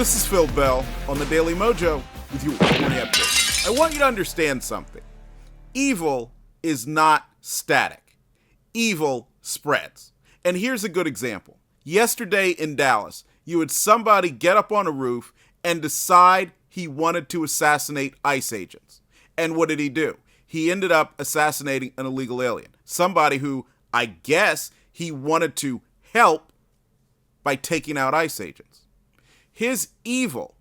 This is Phil Bell on the Daily Mojo with your morning update. I want you to understand something. Evil is not static. Evil spreads. And here's a good example. Yesterday in Dallas, you had somebody get up on a roof and decide he wanted to assassinate ICE agents. And what did he do? He ended up assassinating an illegal alien. Somebody who, I guess, he wanted to help by taking out ICE agents. His evil,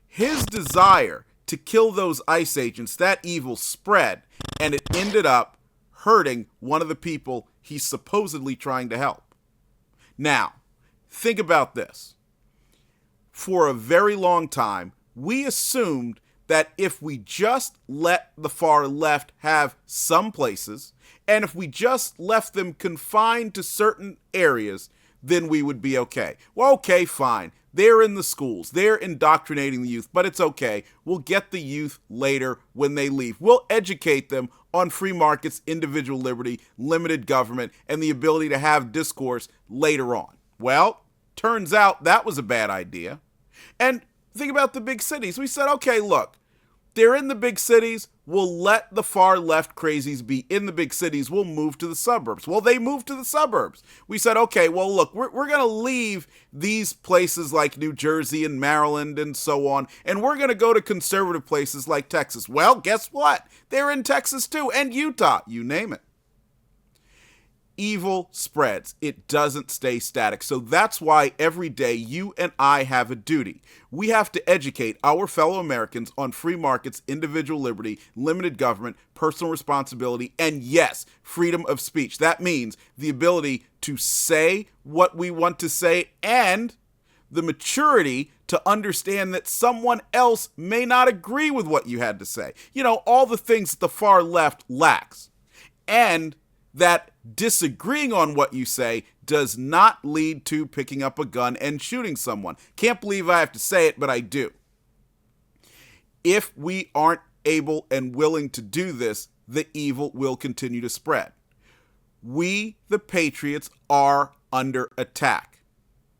his desire to kill those ICE agents, that evil spread, and it ended up hurting one of the people he's supposedly trying to help. Now, think about this. For a very long time, we assumed that if we just let the far left have some places, and if we just left them confined to certain areas, then we would be okay. Well, okay, fine. They're in the schools. They're indoctrinating the youth, but it's okay. We'll get the youth later when they leave. We'll educate them on free markets, individual liberty, limited government, and the ability to have discourse later on. Well, turns out that was a bad idea. And think about the big cities. We said, okay, look, they're in the big cities. We'll let the far left crazies be in the big cities. We'll move to the suburbs. Well, they moved to the suburbs. We said, okay, well, look, we're going to leave these places like New Jersey and Maryland and so on, and we're going to go to conservative places like Texas. Well, guess what? They're in Texas too, and Utah, you name it. Evil spreads. It doesn't stay static. So that's why every day you and I have a duty. We have to educate our fellow Americans on free markets, individual liberty, limited government, personal responsibility, and yes, freedom of speech. That means the ability to say what we want to say and the maturity to understand that someone else may not agree with what you had to say. You know, all the things that the far left lacks. And that disagreeing on what you say does not lead to picking up a gun and shooting someone. Can't believe I have to say it, but I do. If we aren't able and willing to do this, the evil will continue to spread. We, the patriots, are under attack.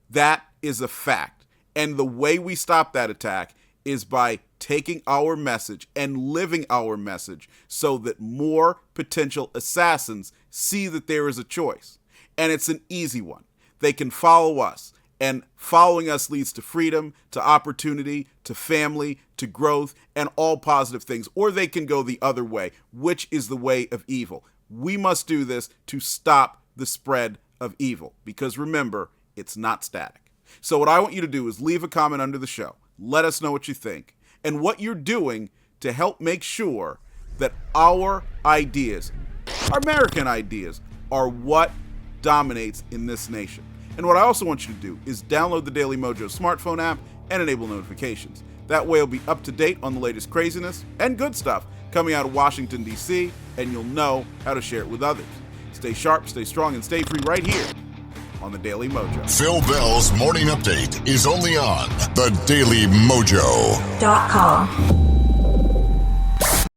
That is a fact. And the way we stop that attack is by taking our message and living our message so that more potential assassins see that there is a choice. And it's an easy one. They can follow us. And following us leads to freedom, to opportunity, to family, to growth, and all positive things. Or they can go the other way, which is the way of evil. We must do this to stop the spread of evil. Because remember, it's not static. So what I want you to do is leave a comment under the show. Let us know what you think and what you're doing to help make sure that our ideas, our American ideas, are what dominates in this nation. And what I also want you to do is download the Daily Mojo smartphone app and enable notifications. That way you'll be up to date on the latest craziness and good stuff coming out of Washington, D.C., and you'll know how to share it with others. Stay sharp, stay strong, and stay free right here on the Daily Mojo. Phil Bell's Morning Update is only on the dailymojo.com.